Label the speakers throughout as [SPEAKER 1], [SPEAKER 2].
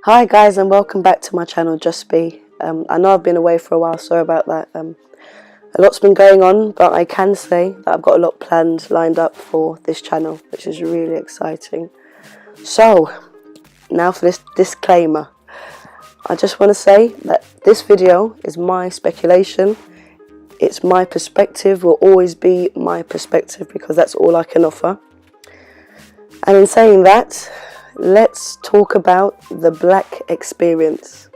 [SPEAKER 1] Hi guys, and welcome back to my channel, JUSTBI. I know I've been away for a while, sorry about that. A lot's been going on, but I can say that I've got a lot planned, lined up for this channel, which is really exciting. So, now for this disclaimer. I just want to say that this video is my speculation. It's my perspective, will always be my perspective, because that's all I can offer. And in saying that, let's talk about the black experience.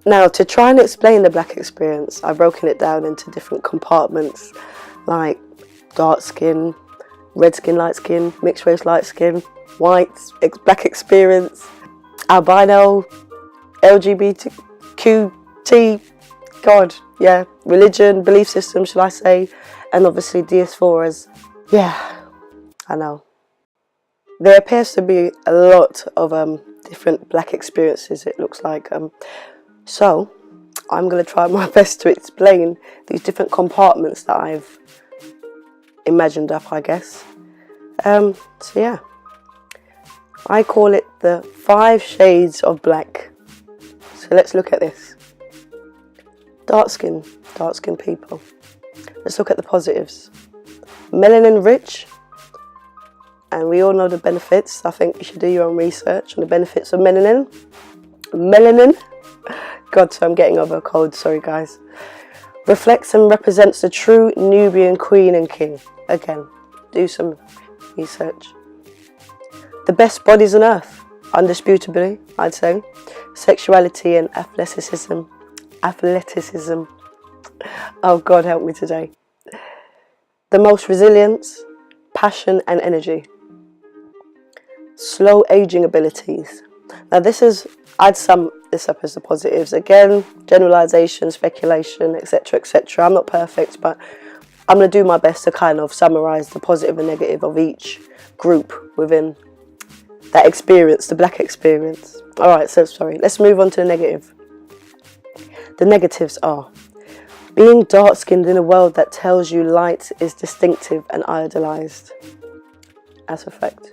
[SPEAKER 1] Now, to try and explain the black experience, I've broken it down into different compartments, like dark skin, red skin, light skin, mixed race, light skin, white, black experience, albino, LGBTQT, God, yeah, religion, belief system, shall I say, and obviously diasporas. Yeah, I know. There appears to be a lot of different black experiences, it looks like. So, I'm going to try my best to explain these different compartments that I've imagined up, I guess. So yeah, I call it the 5 shades of black. So let's look at this. Dark skin people. Let's look at the positives. Melanin rich. And we all know the benefits. I think you should do your own research on the benefits of melanin. Melanin. God, so I'm getting over a cold. Sorry, guys. Reflects and represents the true Nubian queen and king. Again, do some research. The best bodies on earth. Undisputably, I'd say. Sexuality and athleticism. Oh, God, help me today. The most resilience, passion and energy. Slow aging abilities. Now this is, I'd sum this up as the positives. Again, generalization, speculation, etc, etc. I'm not perfect, but I'm going to do my best to kind of summarize the positive and negative of each group within that experience, the black experience. Alright, so sorry, let's move on to the negative. The negatives are being dark-skinned in a world that tells you light is distinctive and idolized. As a fact.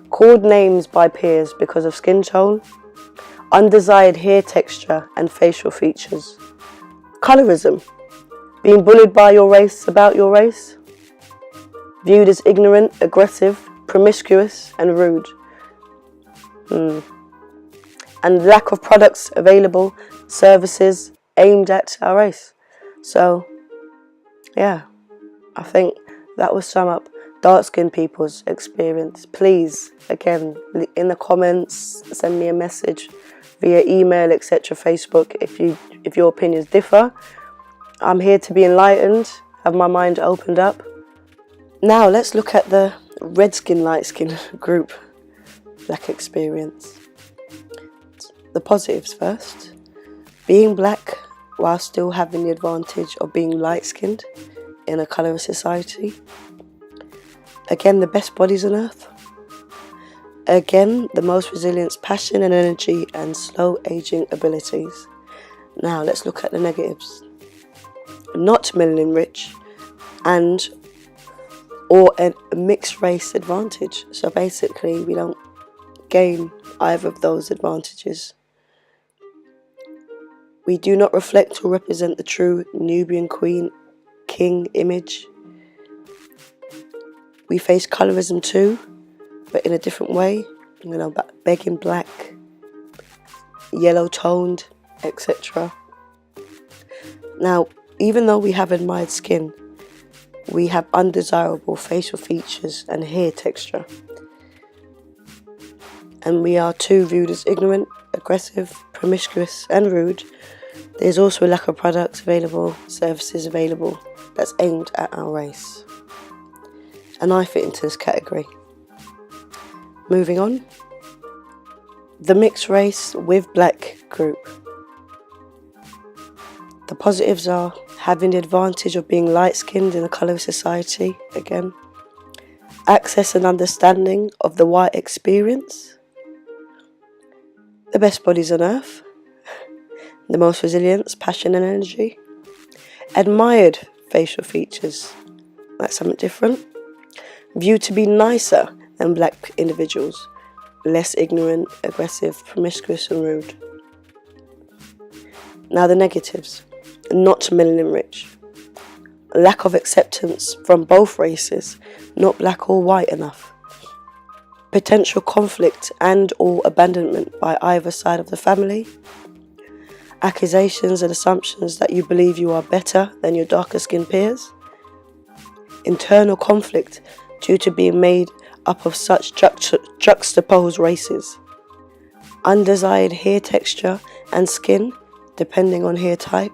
[SPEAKER 1] Called names by peers because of skin tone, undesired hair texture and facial features. Colorism. Being bullied by your race about your race. Viewed as ignorant, aggressive, promiscuous and rude. And lack of products available, services aimed at our race. So, yeah, I think that will sum up dark-skinned people's experience. Please, again, in the comments, send me a message via email, etc., Facebook, if your opinions differ. I'm here to be enlightened, have my mind opened up. Now, let's look at the red skin, light skin group black experience. The positives first. Being black while still having the advantage of being light-skinned in a colourless society. Again, the best bodies on earth. Again, the most resilience, passion and energy and slow aging abilities. Now, let's look at the negatives. Not melanin rich and or a mixed race advantage. So basically, we don't gain either of those advantages. We do not reflect or represent the true Nubian queen king image. We face colorism too, but in a different way. You know, begging black, yellow toned, etc. Now, even though we have admired skin, we have undesirable facial features and hair texture. And we are too viewed as ignorant, aggressive, promiscuous and rude. There's also a lack of products available, services available that's aimed at our race. And I fit into this category. Moving on. The mixed race with black group. The positives are having the advantage of being light-skinned in a colourless society, again. Access and understanding of the white experience. The best bodies on earth. The most resilience, passion and energy. Admired facial features. That's something different. Viewed to be nicer than black individuals. less ignorant, aggressive, promiscuous and rude. Now the negatives. Not melanin rich. Lack of acceptance from both races, not black or white enough. Potential conflict and or abandonment by either side of the family. Accusations and assumptions that you believe you are better than your darker skinned peers. Internal conflict due to being made up of such juxtaposed races. Undesired hair texture and skin, depending on hair type.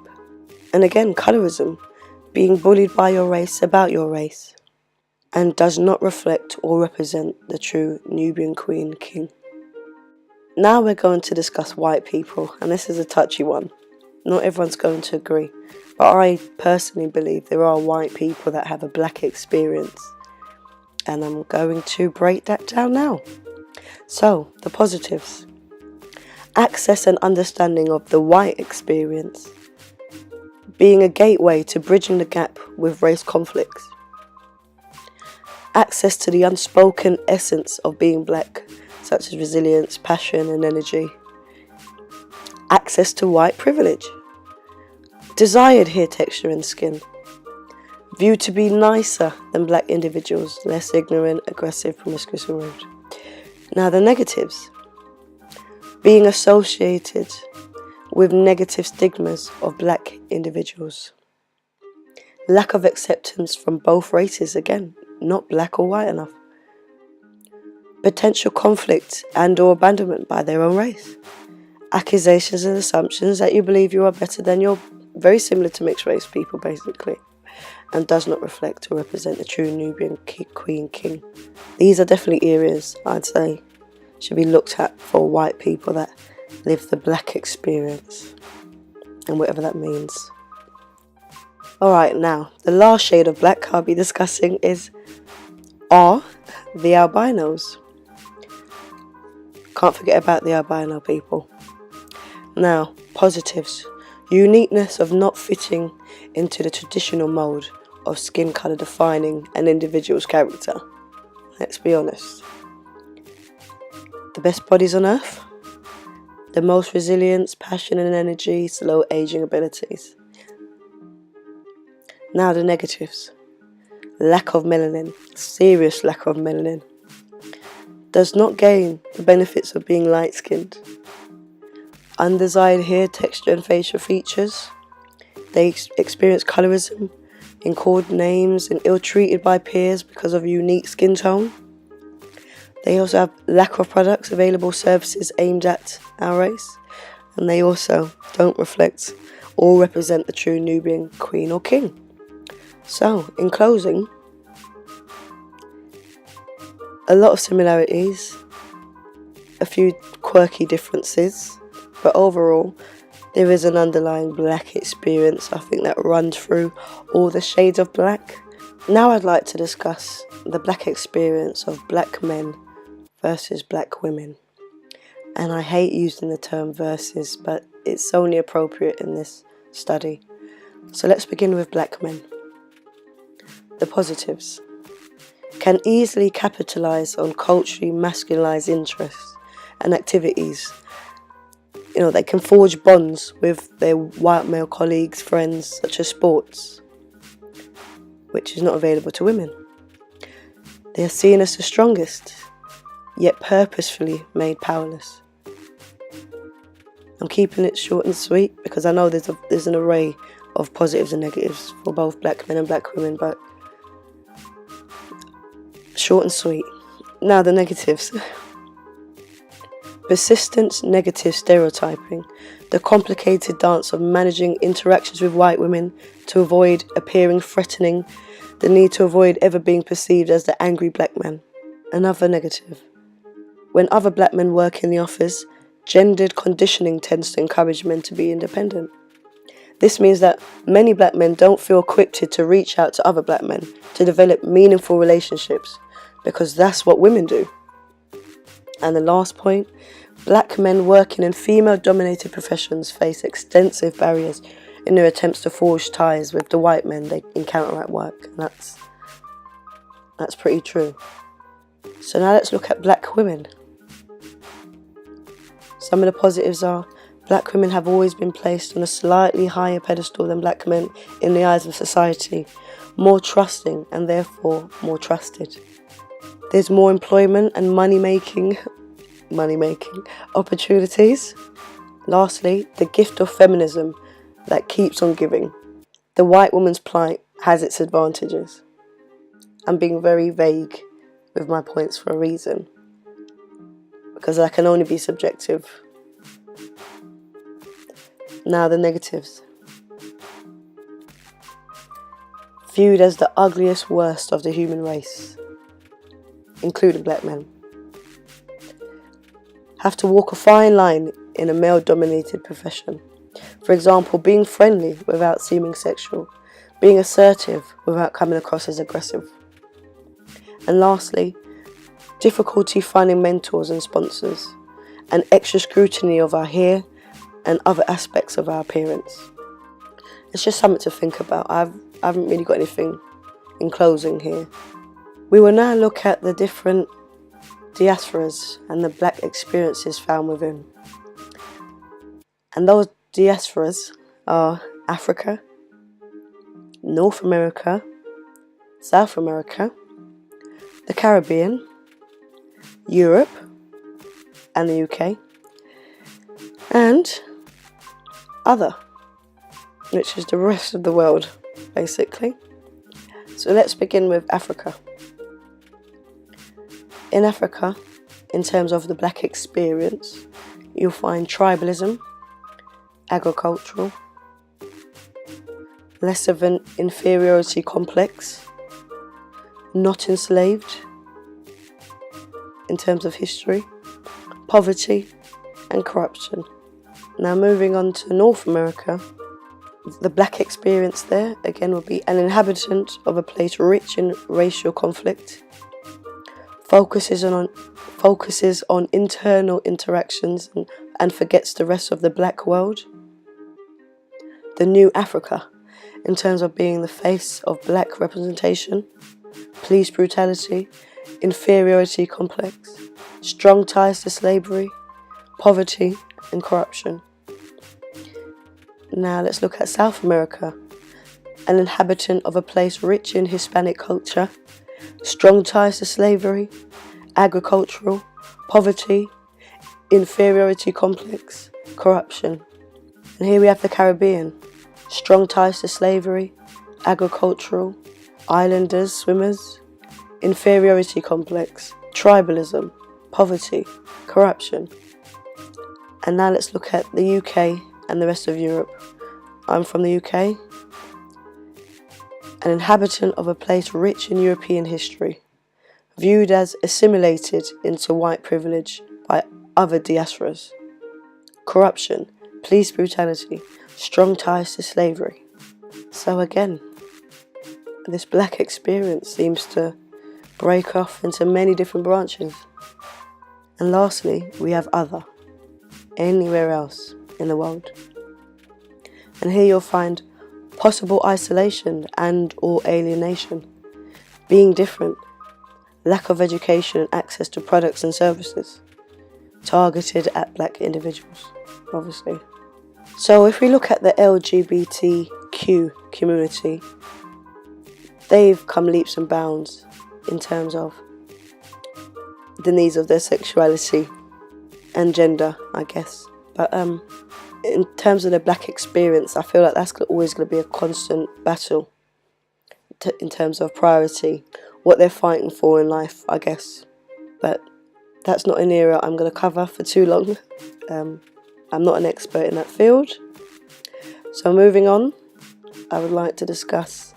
[SPEAKER 1] And again, colorism, being bullied by your race about your race. And does not reflect or represent the true Nubian Queen King. Now we're going to discuss white people, and this is a touchy one. Not everyone's going to agree, but I personally believe there are white people that have a black experience. And I'm going to break that down now. So, the positives. Access and understanding of the white experience. Being a gateway to bridging the gap with race conflicts. Access to the unspoken essence of being black, such as resilience, passion and energy. Access to white privilege. Desired hair texture and skin. Viewed to be nicer than black individuals, less ignorant, aggressive, promiscuous and rude. Now the negatives. Being associated with negative stigmas of black individuals. Lack of acceptance from both races, again, not black or white enough. Potential conflict and or abandonment by their own race. Accusations and assumptions that you believe you are better than your, very similar to mixed race people basically, and does not reflect or represent the true Nubian Queen King. These are definitely areas I'd say should be looked at for white people that live the black experience, and whatever that means. Alright, now, the last shade of black I'll be discussing are the albinos. Can't forget about the albino people. Now, positives. Uniqueness of not fitting into the traditional mould of skin colour defining an individual's character. Let's be honest. The best bodies on earth. The most resilience, passion and energy, slow aging abilities. Now the negatives. Lack of melanin, serious lack of melanin. Does not gain the benefits of being light-skinned. Undesired hair texture and facial features. They experience colorism, in called names and ill-treated by peers because of a unique skin tone. They also have lack of products, available services aimed at our race. And they also don't reflect or represent the true Nubian Queen or King. So, in closing, a lot of similarities, a few quirky differences, but overall, there is an underlying black experience, I think, that runs through all the shades of black. Now I'd like to discuss the black experience of black men versus black women. And I hate using the term versus, but it's only appropriate in this study. So let's begin with black men. The positives. Can easily capitalise on culturally masculinized interests and activities. You know, they can forge bonds with their white male colleagues, friends, such as sports, which is not available to women. They are seen as the strongest, yet purposefully made powerless. I'm keeping it short and sweet because I know there's an array of positives and negatives for both black men and black women, but short and sweet. Now the negatives. Persistent negative stereotyping, the complicated dance of managing interactions with white women to avoid appearing threatening, the need to avoid ever being perceived as the angry black man. Another negative. When other black men work in the office, gendered conditioning tends to encourage men to be independent. This means that many black men don't feel equipped to reach out to other black men to develop meaningful relationships, because that's what women do. And the last point, black men working in female-dominated professions face extensive barriers in their attempts to forge ties with the white men they encounter at work. And that's pretty true. So now let's look at black women. Some of the positives are black women have always been placed on a slightly higher pedestal than black men in the eyes of society, more trusting and therefore more trusted. There's more employment and money-making opportunities. Lastly, the gift of feminism that keeps on giving. The white woman's plight has its advantages. I'm being very vague with my points for a reason, because that can only be subjective. Now the negatives. Viewed as the ugliest worst of the human race, including black men. Have to walk a fine line in a male-dominated profession. For example, being friendly without seeming sexual, being assertive without coming across as aggressive. And lastly, difficulty finding mentors and sponsors, and extra scrutiny of our hair and other aspects of our appearance. It's just something to think about. I haven't really got anything in closing here. We will now look at the different diasporas and the black experiences found within. And those diasporas are Africa, North America, South America, the Caribbean, Europe and the UK, and other, which is the rest of the world, basically. So let's begin with Africa. In Africa, in terms of the black experience, you'll find tribalism, agricultural, less of an inferiority complex, not enslaved in terms of history, poverty and corruption. Now moving on to North America, the black experience there again would be an inhabitant of a place rich in racial conflict, focuses on internal interactions and forgets the rest of the black world. The new Africa, in terms of being the face of black representation, police brutality, inferiority complex, strong ties to slavery, poverty and corruption. Now let's look at South America, an inhabitant of a place rich in Hispanic culture, strong ties to slavery, agricultural, poverty, inferiority complex, corruption. And here we have the Caribbean, strong ties to slavery, agricultural, islanders, swimmers, inferiority complex, tribalism, poverty, corruption. And now let's look at the UK and the rest of Europe. I'm from the UK, an inhabitant of a place rich in European history, viewed as assimilated into white privilege by other diasporas. Corruption, police brutality, strong ties to slavery. So again, this black experience seems to break off into many different branches. And lastly, we have other, anywhere else in the world. And here you'll find possible isolation and or alienation, being different, lack of education and access to products and services, targeted at black individuals, obviously. So if we look at the LGBTQ community, they've come leaps and bounds in terms of the needs of their sexuality and gender, I guess. But in terms of the black experience, I feel like that's always going to be a constant battle in terms of priority, what they're fighting for in life, I guess. But that's not an area I'm going to cover for too long. I'm not an expert in that field. So moving on, I would like to discuss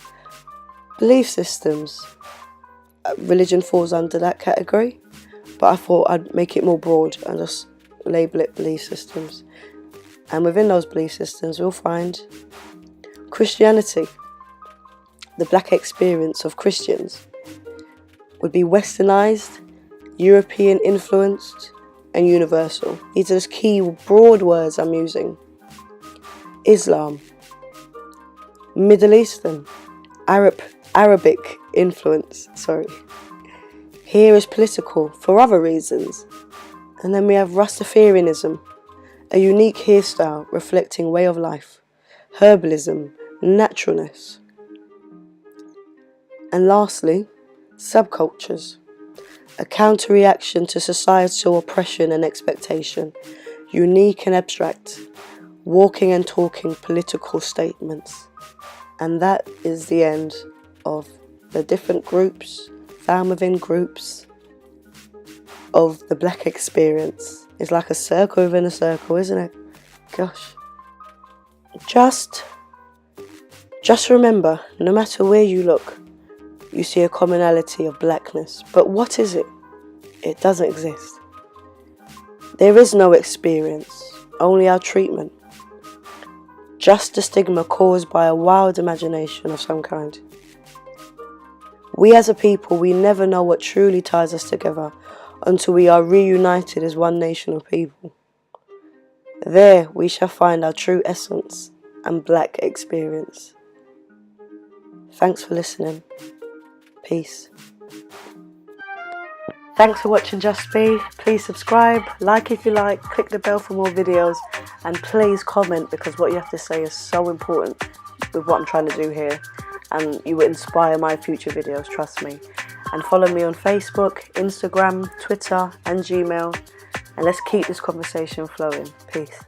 [SPEAKER 1] belief systems. Religion falls under that category, but I thought I'd make it more broad and just label it belief systems. And within those belief systems, we'll find Christianity. The black experience of Christians would be westernized, European influenced, and universal. These are just key broad words I'm using. Islam, Middle Eastern, Arabic influence, Here is political for other reasons. And then we have Rastafarianism, a unique hairstyle reflecting way of life, herbalism, naturalness. And lastly, subcultures, a counter-reaction to societal oppression and expectation, unique and abstract, walking and talking political statements. And that is the end of the different groups, found within groups, of the black experience. It's like a circle within a circle, isn't it? Gosh. Just remember, no matter where you look, you see a commonality of blackness. But what is it? It doesn't exist. There is no experience, only our treatment. Just a stigma caused by a wild imagination of some kind. We as a people, we never know what truly ties us together until we are reunited as one nation of people. There we shall find our true essence and black experience. Thanks for listening. Peace. Thanks for watching Just Be. Please subscribe, like if you like, click the bell for more videos, and please comment, because what you have to say is so important with what I'm trying to do here, and you will inspire my future videos, trust me. And follow me on Facebook, Instagram, Twitter and Gmail, and let's keep this conversation flowing. Peace.